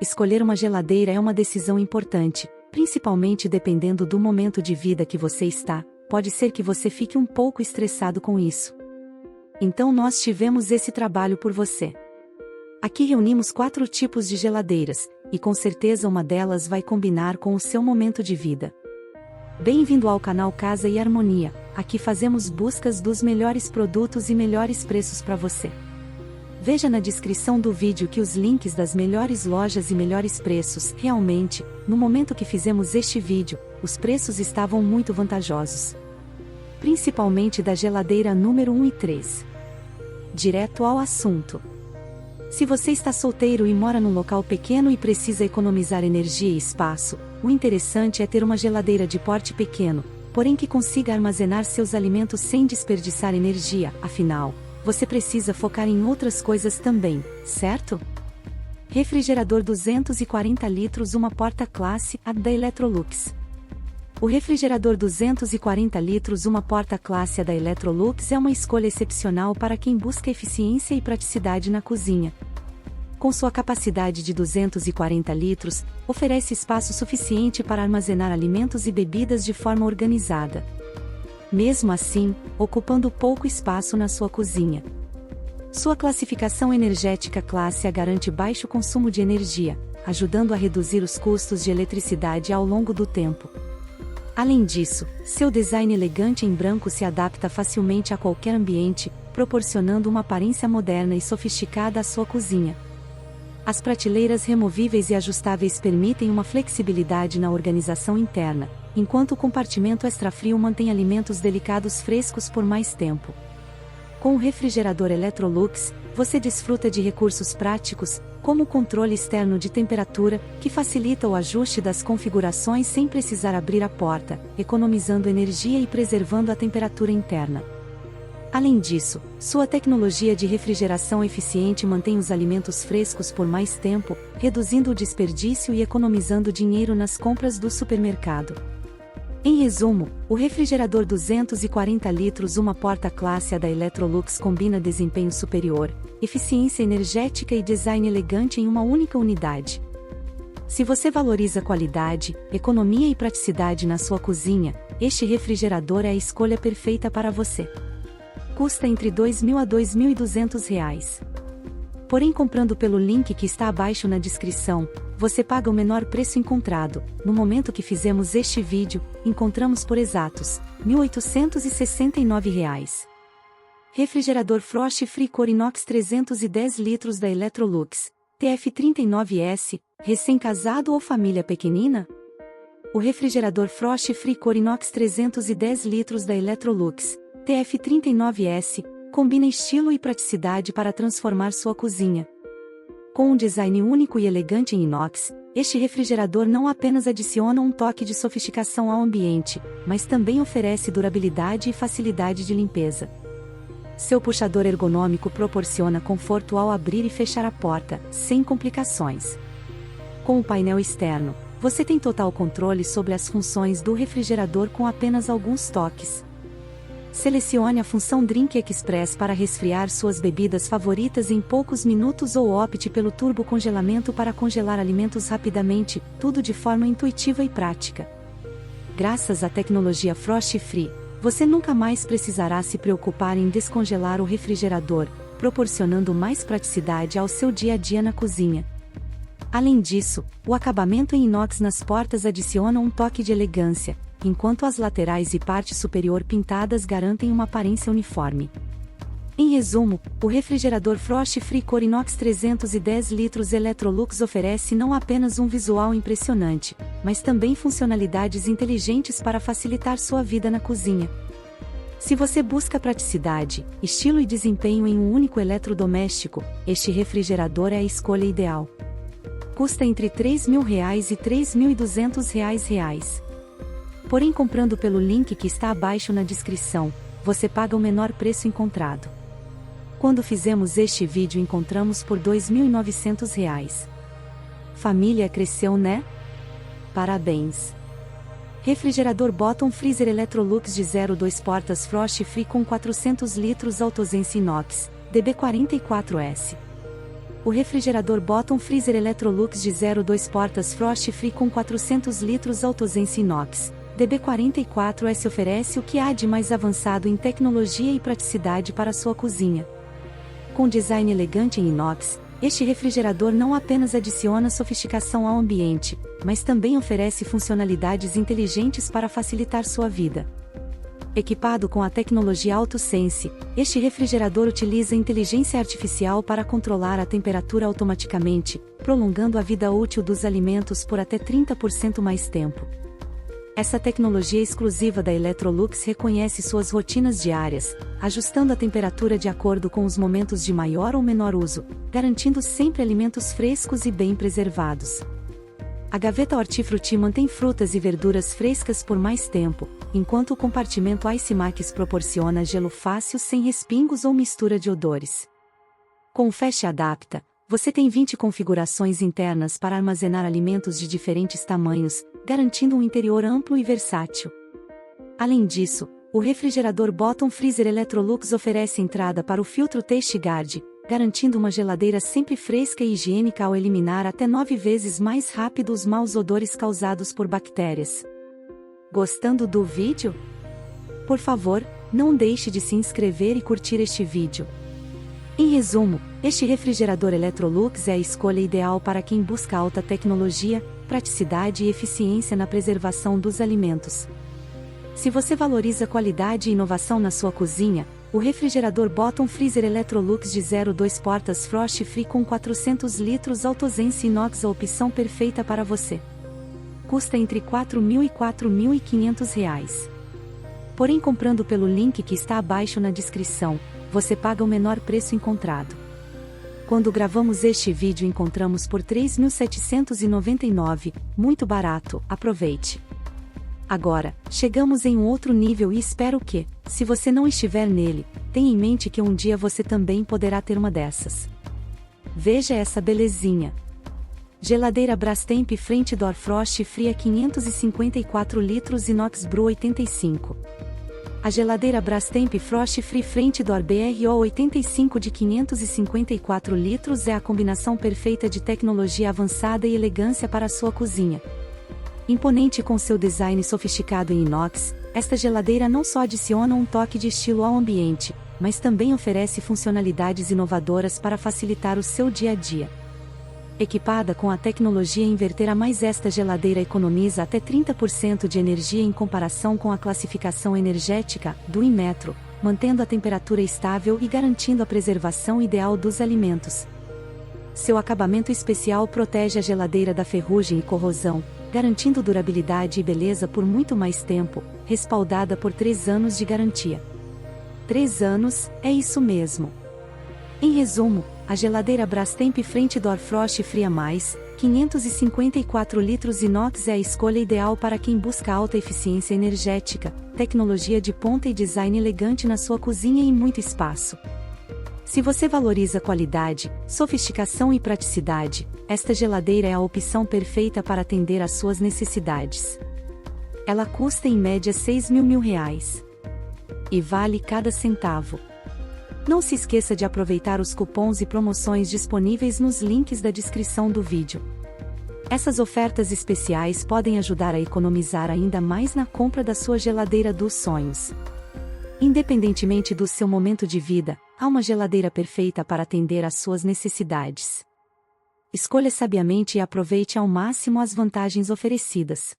Escolher uma geladeira é uma decisão importante, principalmente dependendo do momento de vida que você está. Pode ser que você fique um pouco estressado com isso. Então nós tivemos esse trabalho por você. Aqui reunimos 4 tipos de geladeiras, e com certeza uma delas vai combinar com o seu momento de vida. Bem-vindo ao canal Casa e Harmonia. Aqui fazemos buscas dos melhores produtos e melhores preços para você. Veja na descrição do vídeo que os links das melhores lojas e melhores preços. Realmente, no momento que fizemos este vídeo, os preços estavam muito vantajosos. Principalmente da geladeira número 1 e 3. Direto ao assunto. Se você está solteiro e mora num local pequeno e precisa economizar energia e espaço, o interessante é ter uma geladeira de porte pequeno, porém que consiga armazenar seus alimentos sem desperdiçar energia. Afinal, você precisa focar em outras coisas também, certo? Refrigerador 240 litros, uma porta classe A da Electrolux. O refrigerador 240 litros, uma porta classe A da Electrolux é uma escolha excepcional para quem busca eficiência e praticidade na cozinha. Com sua capacidade de 240 litros, oferece espaço suficiente para armazenar alimentos e bebidas de forma organizada. Mesmo assim, ocupando pouco espaço na sua cozinha. Sua classificação energética classe A garante baixo consumo de energia, ajudando a reduzir os custos de eletricidade ao longo do tempo. Além disso, seu design elegante em branco se adapta facilmente a qualquer ambiente, proporcionando uma aparência moderna e sofisticada à sua cozinha. As prateleiras removíveis e ajustáveis permitem uma flexibilidade na organização interna, enquanto o compartimento extra-frio mantém alimentos delicados frescos por mais tempo. Com o refrigerador Electrolux, você desfruta de recursos práticos, como o controle externo de temperatura, que facilita o ajuste das configurações sem precisar abrir a porta, economizando energia e preservando a temperatura interna. Além disso, sua tecnologia de refrigeração eficiente mantém os alimentos frescos por mais tempo, reduzindo o desperdício e economizando dinheiro nas compras do supermercado. Em resumo, o refrigerador 240 litros, uma porta classe A da Electrolux combina desempenho superior, eficiência energética e design elegante em uma única unidade. Se você valoriza qualidade, economia e praticidade na sua cozinha, este refrigerador é a escolha perfeita para você. Custa entre R$ 2.000 a R$ 2.200. Porém, comprando pelo link que está abaixo na descrição, você paga o menor preço encontrado. No momento que fizemos este vídeo, encontramos por exatos R$ 1.869. Refrigerador Frost Free Core Inox 310 litros da Electrolux, TF39S, recém-casado ou família pequenina? O refrigerador Frost Free Core Inox 310 litros da Electrolux, TF39S, combina estilo e praticidade para transformar sua cozinha. Com um design único e elegante em inox, este refrigerador não apenas adiciona um toque de sofisticação ao ambiente, mas também oferece durabilidade e facilidade de limpeza. Seu puxador ergonômico proporciona conforto ao abrir e fechar a porta, sem complicações. Com o painel externo, você tem total controle sobre as funções do refrigerador com apenas alguns toques. Selecione a função Drink Express para resfriar suas bebidas favoritas em poucos minutos ou opte pelo turbo congelamento para congelar alimentos rapidamente, tudo de forma intuitiva e prática. Graças à tecnologia Frost Free, você nunca mais precisará se preocupar em descongelar o refrigerador, proporcionando mais praticidade ao seu dia a dia na cozinha. Além disso, o acabamento em inox nas portas adiciona um toque de elegância, enquanto as laterais e parte superior pintadas garantem uma aparência uniforme. Em resumo, o refrigerador Frost Free Core Inox 310 litros Electrolux oferece não apenas um visual impressionante, mas também funcionalidades inteligentes para facilitar sua vida na cozinha. Se você busca praticidade, estilo e desempenho em um único eletrodoméstico, este refrigerador é a escolha ideal. Custa entre R$ 3.000 e R$ 3.200. Porém, comprando pelo link que está abaixo na descrição, você paga o menor preço encontrado. Quando fizemos este vídeo encontramos por R$ 2.900. Família cresceu, né? Parabéns! Refrigerador Bottom Freezer Electrolux de 0,2 portas Frost Free com 400 litros Autosense Inox, DB44S. o refrigerador Bottom Freezer Electrolux de 02 portas Frost Free com 400 litros AutoSense Inox, DB44S oferece o que há de mais avançado em tecnologia e praticidade para sua cozinha. Com design elegante em inox, este refrigerador não apenas adiciona sofisticação ao ambiente, mas também oferece funcionalidades inteligentes para facilitar sua vida. Equipado com a tecnologia AutoSense, este refrigerador utiliza inteligência artificial para controlar a temperatura automaticamente, prolongando a vida útil dos alimentos por até 30% mais tempo. Essa tecnologia exclusiva da Electrolux reconhece suas rotinas diárias, ajustando a temperatura de acordo com os momentos de maior ou menor uso, garantindo sempre alimentos frescos e bem preservados. A gaveta Hortifruti mantém frutas e verduras frescas por mais tempo, enquanto o compartimento Ice Max proporciona gelo fácil sem respingos ou mistura de odores. Com o Fast Adapta, você tem 20 configurações internas para armazenar alimentos de diferentes tamanhos, garantindo um interior amplo e versátil. Além disso, o refrigerador Bottom Freezer Electrolux oferece entrada para o filtro Taste Guard, garantindo uma geladeira sempre fresca e higiênica ao eliminar até 9 vezes mais rápido os maus odores causados por bactérias. Gostando do vídeo? Por favor, não deixe de se inscrever e curtir este vídeo. Em resumo, este refrigerador Electrolux é a escolha ideal para quem busca alta tecnologia, praticidade e eficiência na preservação dos alimentos. Se você valoriza qualidade e inovação na sua cozinha, o refrigerador Bottom Freezer Electrolux de 02 portas Frost Free com 400 litros AutoSense Inox é a opção perfeita para você. Custa entre R$ 4.000 e R$ 4.500. Porém, comprando pelo link que está abaixo na descrição, você paga o menor preço encontrado. Quando gravamos este vídeo encontramos por R$ 3.799, muito barato, aproveite! Agora, chegamos em um outro nível e espero que, se você não estiver nele, tenha em mente que um dia você também poderá ter uma dessas. Veja essa belezinha! Geladeira Brastemp Front Door Frost Free 554 litros Inox Bru 85. A geladeira Brastemp Frost Free Front Door BRO 85 de 554 litros é a combinação perfeita de tecnologia avançada e elegância para a sua cozinha. Imponente com seu design sofisticado em inox, esta geladeira não só adiciona um toque de estilo ao ambiente, mas também oferece funcionalidades inovadoras para facilitar o seu dia a dia. Equipada com a tecnologia inverter esta geladeira economiza até 30% de energia em comparação com a classificação energética do Inmetro, mantendo a temperatura estável e garantindo a preservação ideal dos alimentos. Seu acabamento especial protege a geladeira da ferrugem e corrosão, garantindo durabilidade e beleza por muito mais tempo, respaldada por 3 anos de garantia. 3 anos, é isso mesmo. Em resumo, a geladeira Brastemp Front Door Frost Free a mais, 554 litros inox é a escolha ideal para quem busca alta eficiência energética, tecnologia de ponta e design elegante na sua cozinha e muito espaço. Se você valoriza qualidade, sofisticação e praticidade, esta geladeira é a opção perfeita para atender às suas necessidades. Ela custa em média R$ 6.000. E vale cada centavo. Não se esqueça de aproveitar os cupons e promoções disponíveis nos links da descrição do vídeo. Essas ofertas especiais podem ajudar a economizar ainda mais na compra da sua geladeira dos sonhos. Independentemente do seu momento de vida, há uma geladeira perfeita para atender às suas necessidades. Escolha sabiamente e aproveite ao máximo as vantagens oferecidas.